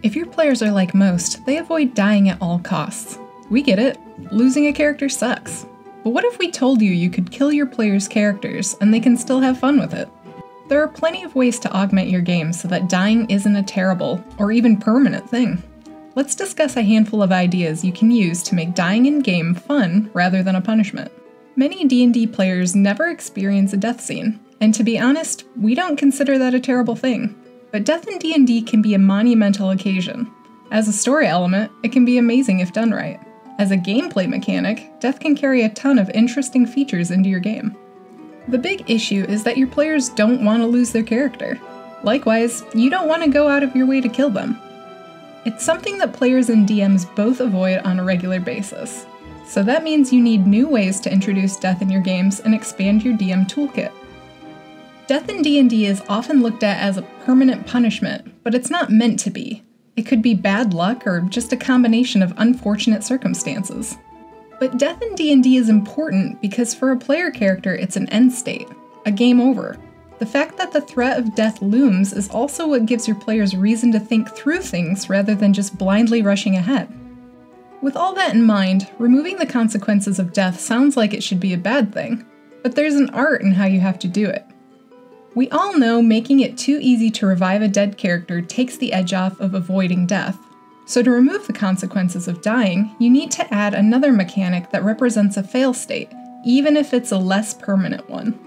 If your players are like most, they avoid dying at all costs. We get it. Losing a character sucks. But what if we told you you could kill your players' characters and they can still have fun with it? There are plenty of ways to augment your game so that dying isn't a terrible, or even permanent thing. Let's discuss a handful of ideas you can use to make dying in-game fun rather than a punishment. Many D&D players never experience a death scene, and to be honest, we don't consider that a terrible thing. But death in D&D can be a monumental occasion. As a story element, it can be amazing if done right. As a gameplay mechanic, death can carry a ton of interesting features into your game. The big issue is that your players don't want to lose their character. Likewise, you don't want to go out of your way to kill them. It's something that players and DMs both avoid on a regular basis. So that means you need new ways to introduce death in your games and expand your DM toolkit. Death in D&D is often looked at as a permanent punishment, but it's not meant to be. It could be bad luck or just a combination of unfortunate circumstances. But death in D&D is important because for a player character it's an end state, a game over. The fact that the threat of death looms is also what gives your players reason to think through things rather than just blindly rushing ahead. With all that in mind, removing the consequences of death sounds like it should be a bad thing, but there's an art in how you have to do it. We all know making it too easy to revive a dead character takes the edge off of avoiding death. So to remove the consequences of dying, you need to add another mechanic that represents a fail state, even if it's a less permanent one.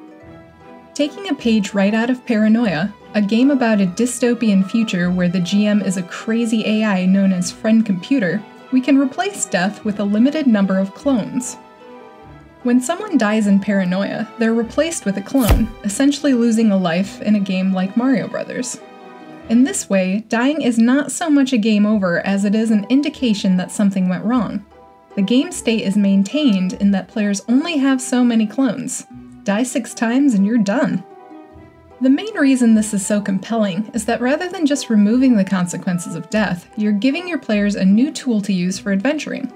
Taking a page right out of Paranoia, a game about a dystopian future where the GM is a crazy AI known as Friend Computer, we can replace death with a limited number of clones. When someone dies in Paranoia, they're replaced with a clone, essentially losing a life in a game like Mario Bros. In this way, dying is not so much a game over as it is an indication that something went wrong. The game state is maintained in that players only have so many clones. Die 6 times and you're done. The main reason this is so compelling is that rather than just removing the consequences of death, you're giving your players a new tool to use for adventuring.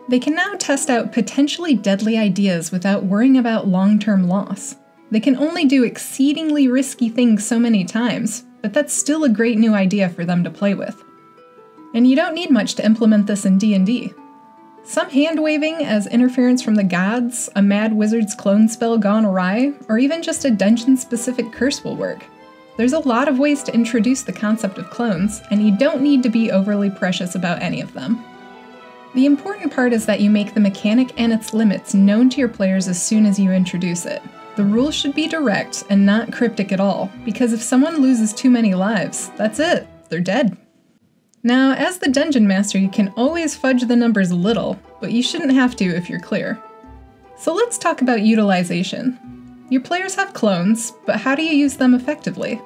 They can now test out potentially deadly ideas without worrying about long-term loss. They can only do exceedingly risky things so many times, but that's still a great new idea for them to play with. And you don't need much to implement this in D&D. Some hand-waving as interference from the gods, a mad wizard's clone spell gone awry, or even just a dungeon-specific curse will work. There's a lot of ways to introduce the concept of clones, and you don't need to be overly precious about any of them. The important part is that you make the mechanic and its limits known to your players as soon as you introduce it. The rules should be direct and not cryptic at all, because if someone loses too many lives, that's it, they're dead. Now, as the Dungeon Master, you can always fudge the numbers a little, but you shouldn't have to if you're clear. So let's talk about utilization. Your players have clones, but how do you use them effectively?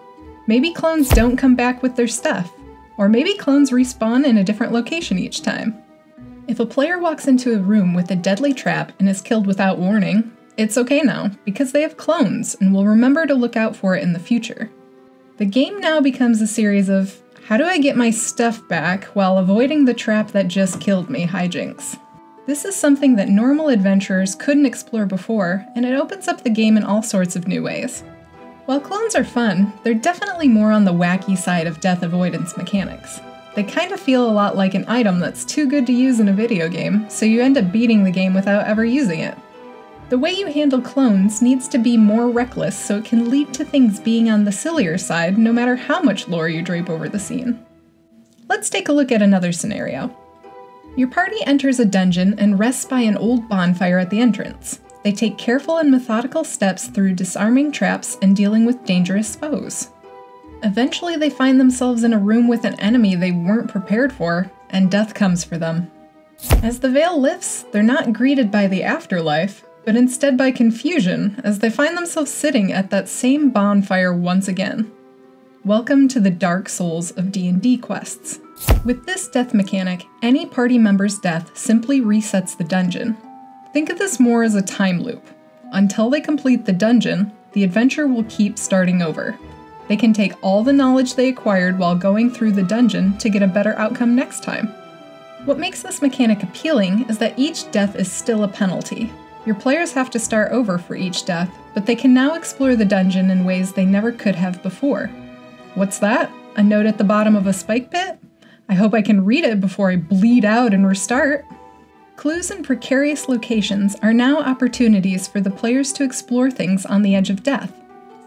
Maybe clones don't come back with their stuff, or maybe clones respawn in a different location each time. If a player walks into a room with a deadly trap and is killed without warning, it's okay now, because they have clones and will remember to look out for it in the future. The game now becomes a series of, how do I get my stuff back while avoiding the trap that just killed me hijinks? This is something that normal adventurers couldn't explore before, and it opens up the game in all sorts of new ways. While clones are fun, they're definitely more on the wacky side of death avoidance mechanics. They kind of feel a lot like an item that's too good to use in a video game, so you end up beating the game without ever using it. The way you handle clones needs to be more reckless so it can lead to things being on the sillier side no matter how much lore you drape over the scene. Let's take a look at another scenario. Your party enters a dungeon and rests by an old bonfire at the entrance. They take careful and methodical steps through disarming traps and dealing with dangerous foes. Eventually they find themselves in a room with an enemy they weren't prepared for, and death comes for them. As the veil lifts, they're not greeted by the afterlife, but instead by confusion as they find themselves sitting at that same bonfire once again. Welcome to the Dark Souls of D&D quests. With this death mechanic, any party member's death simply resets the dungeon. Think of this more as a time loop. Until they complete the dungeon, the adventure will keep starting over. They can take all the knowledge they acquired while going through the dungeon to get a better outcome next time. What makes this mechanic appealing is that each death is still a penalty. Your players have to start over for each death, but they can now explore the dungeon in ways they never could have before. What's that? A note at the bottom of a spike pit? I hope I can read it before I bleed out and restart. Clues in precarious locations are now opportunities for the players to explore things on the edge of death.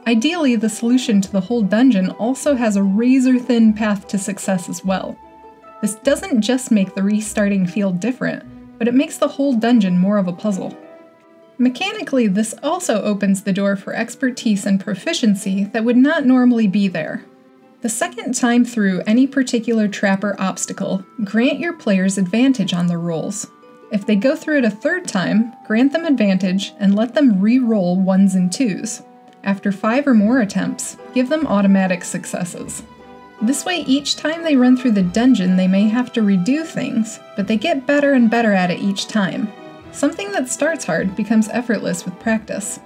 Ideally, the solution to the whole dungeon also has a razor-thin path to success as well. This doesn't just make the restarting feel different, but it makes the whole dungeon more of a puzzle. Mechanically, this also opens the door for expertise and proficiency that would not normally be there. The second time through any particular trap or obstacle, grant your players advantage on their rolls. If they go through it a third time, grant them advantage and let them re-roll 1s and 2s. After 5 or more attempts, give them automatic successes. This way, each time they run through the dungeon, they may have to redo things, but they get better and better at it each time. Something that starts hard becomes effortless with practice.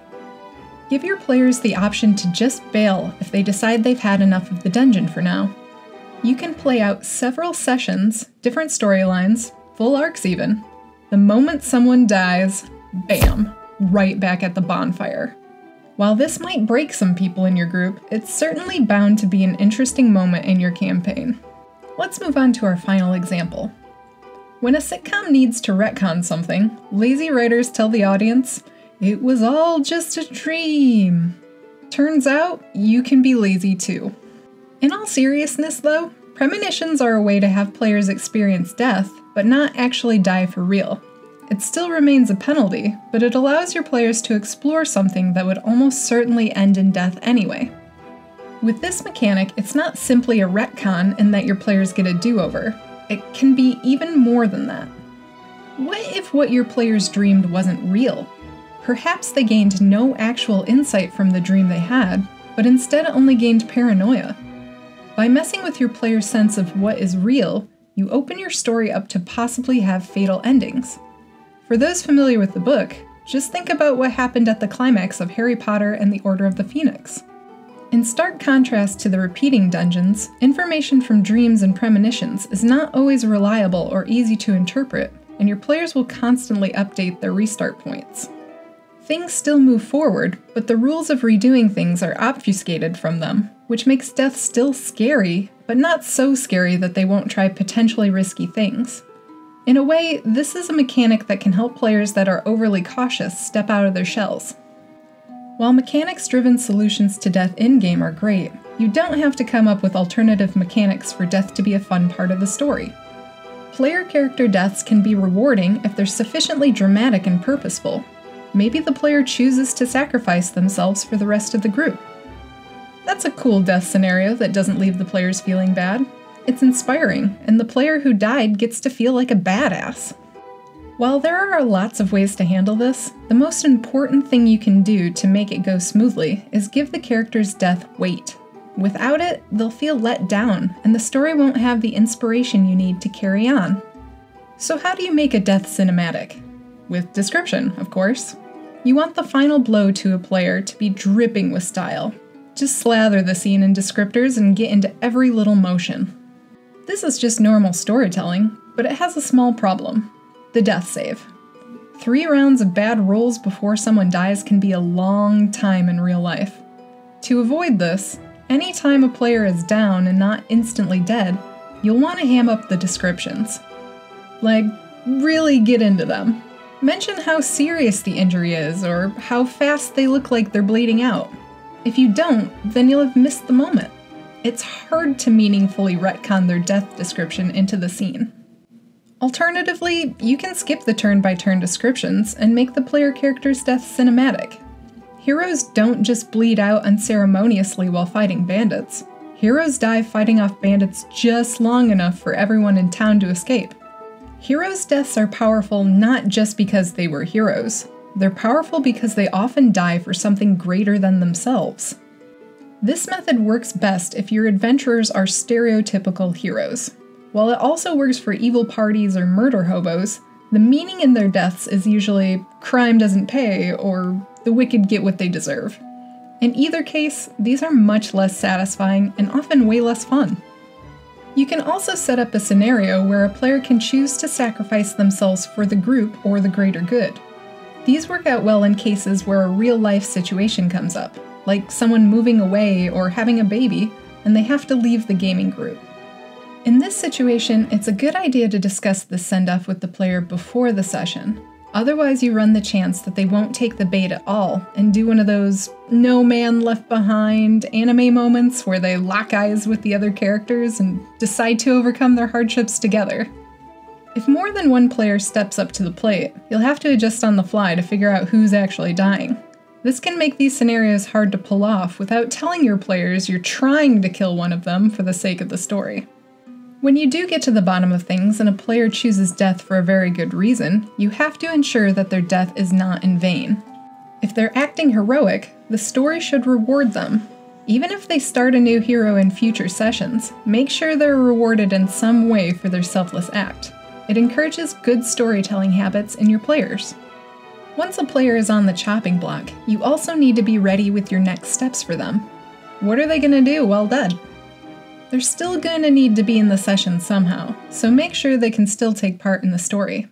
Give your players the option to just bail if they decide they've had enough of the dungeon for now. You can play out several sessions, different storylines, full arcs even. The moment someone dies, bam, right back at the bonfire. While this might break some people in your group, it's certainly bound to be an interesting moment in your campaign. Let's move on to our final example. When a sitcom needs to retcon something, lazy writers tell the audience, "It was all just a dream." Turns out, you can be lazy too. In all seriousness though, premonitions are a way to have players experience death, but not actually die for real. It still remains a penalty, but it allows your players to explore something that would almost certainly end in death anyway. With this mechanic, it's not simply a retcon in that your players get a do-over. It can be even more than that. What if what your players dreamed wasn't real? Perhaps they gained no actual insight from the dream they had, but instead only gained paranoia. By messing with your players' sense of what is real, you open your story up to possibly have fatal endings. For those familiar with the book, just think about what happened at the climax of Harry Potter and the Order of the Phoenix. In stark contrast to the repeating dungeons, information from dreams and premonitions is not always reliable or easy to interpret, and your players will constantly update their restart points. Things still move forward, but the rules of redoing things are obfuscated from them, which makes death still scary, but not so scary that they won't try potentially risky things. In a way, this is a mechanic that can help players that are overly cautious step out of their shells. While mechanics-driven solutions to death in-game are great, you don't have to come up with alternative mechanics for death to be a fun part of the story. Player character deaths can be rewarding if they're sufficiently dramatic and purposeful. Maybe the player chooses to sacrifice themselves for the rest of the group. That's a cool death scenario that doesn't leave the players feeling bad. It's inspiring, and the player who died gets to feel like a badass. While there are lots of ways to handle this, the most important thing you can do to make it go smoothly is give the character's death weight. Without it, they'll feel let down, and the story won't have the inspiration you need to carry on. So how do you make a death cinematic? With description, of course. You want the final blow to a player to be dripping with style. Just slather the scene in descriptors and get into every little motion. This is just normal storytelling, but it has a small problem. The death save. 3 rounds of bad rolls before someone dies can be a long time in real life. To avoid this, anytime a player is down and not instantly dead, you'll want to ham up the descriptions. Like, really get into them. Mention how serious the injury is, or how fast they look like they're bleeding out. If you don't, then you'll have missed the moment. It's hard to meaningfully retcon their death description into the scene. Alternatively, you can skip the turn-by-turn descriptions and make the player character's death cinematic. Heroes don't just bleed out unceremoniously while fighting bandits. Heroes die fighting off bandits just long enough for everyone in town to escape. Heroes' deaths are powerful not just because they were heroes. They're powerful because they often die for something greater than themselves. This method works best if your adventurers are stereotypical heroes. While it also works for evil parties or murder hobos, the meaning in their deaths is usually crime doesn't pay or the wicked get what they deserve. In either case, these are much less satisfying and often way less fun. You can also set up a scenario where a player can choose to sacrifice themselves for the group or the greater good. These work out well in cases where a real-life situation comes up, like someone moving away or having a baby, and they have to leave the gaming group. In this situation, it's a good idea to discuss the send-off with the player before the session. Otherwise, you run the chance that they won't take the bait at all and do one of those no man left behind anime moments where they lock eyes with the other characters and decide to overcome their hardships together. If more than one player steps up to the plate, you'll have to adjust on the fly to figure out who's actually dying. This can make these scenarios hard to pull off without telling your players you're trying to kill one of them for the sake of the story. When you do get to the bottom of things and a player chooses death for a very good reason, you have to ensure that their death is not in vain. If they're acting heroic, the story should reward them. Even if they start a new hero in future sessions, make sure they're rewarded in some way for their selfless act. It encourages good storytelling habits in your players. Once a player is on the chopping block, you also need to be ready with your next steps for them. What are they going to do while dead? They're still going to need to be in the session somehow, so make sure they can still take part in the story.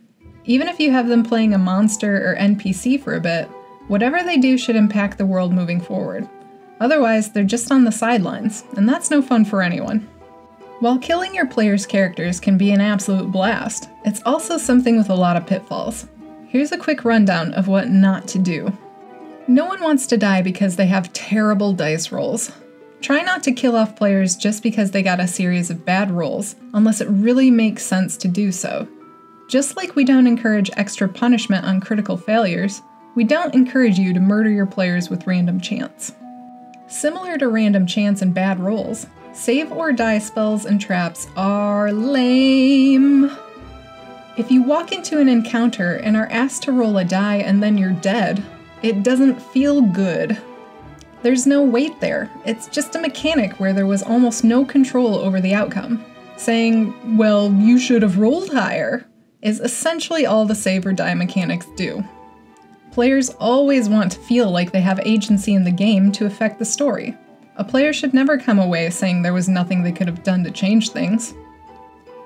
Even if you have them playing a monster or NPC for a bit, whatever they do should impact the world moving forward. Otherwise, they're just on the sidelines, and that's no fun for anyone. While killing your players' characters can be an absolute blast, it's also something with a lot of pitfalls. Here's a quick rundown of what not to do. No one wants to die because they have terrible dice rolls. Try not to kill off players just because they got a series of bad rolls, unless it really makes sense to do so. Just like we don't encourage extra punishment on critical failures, we don't encourage you to murder your players with random chance. Similar to random chance and bad rolls, save or die spells and traps are lame. If you walk into an encounter and are asked to roll a die and then you're dead, it doesn't feel good. There's no weight there. It's just a mechanic where there was almost no control over the outcome. Saying, well, you should have rolled higher, is essentially all the save or die mechanics do. Players always want to feel like they have agency in the game to affect the story. A player should never come away saying there was nothing they could have done to change things.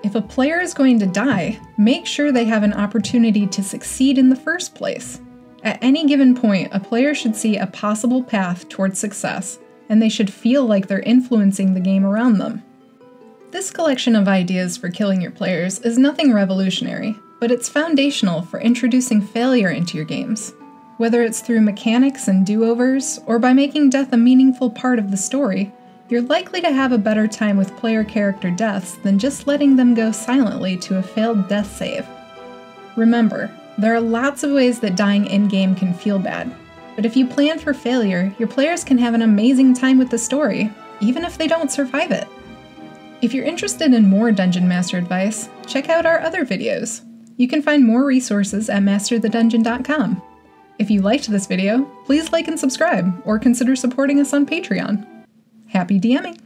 If a player is going to die, make sure they have an opportunity to succeed in the first place. At any given point, a player should see a possible path towards success, and they should feel like they're influencing the game around them. This collection of ideas for killing your players is nothing revolutionary, but it's foundational for introducing failure into your games. Whether it's through mechanics and do-overs, or by making death a meaningful part of the story, you're likely to have a better time with player character deaths than just letting them go silently to a failed death save. Remember, there are lots of ways that dying in-game can feel bad, but if you plan for failure, your players can have an amazing time with the story, even if they don't survive it. If you're interested in more Dungeon Master advice, check out our other videos. You can find more resources at masterthedungeon.com. If you liked this video, please like and subscribe, or consider supporting us on Patreon. Happy DMing!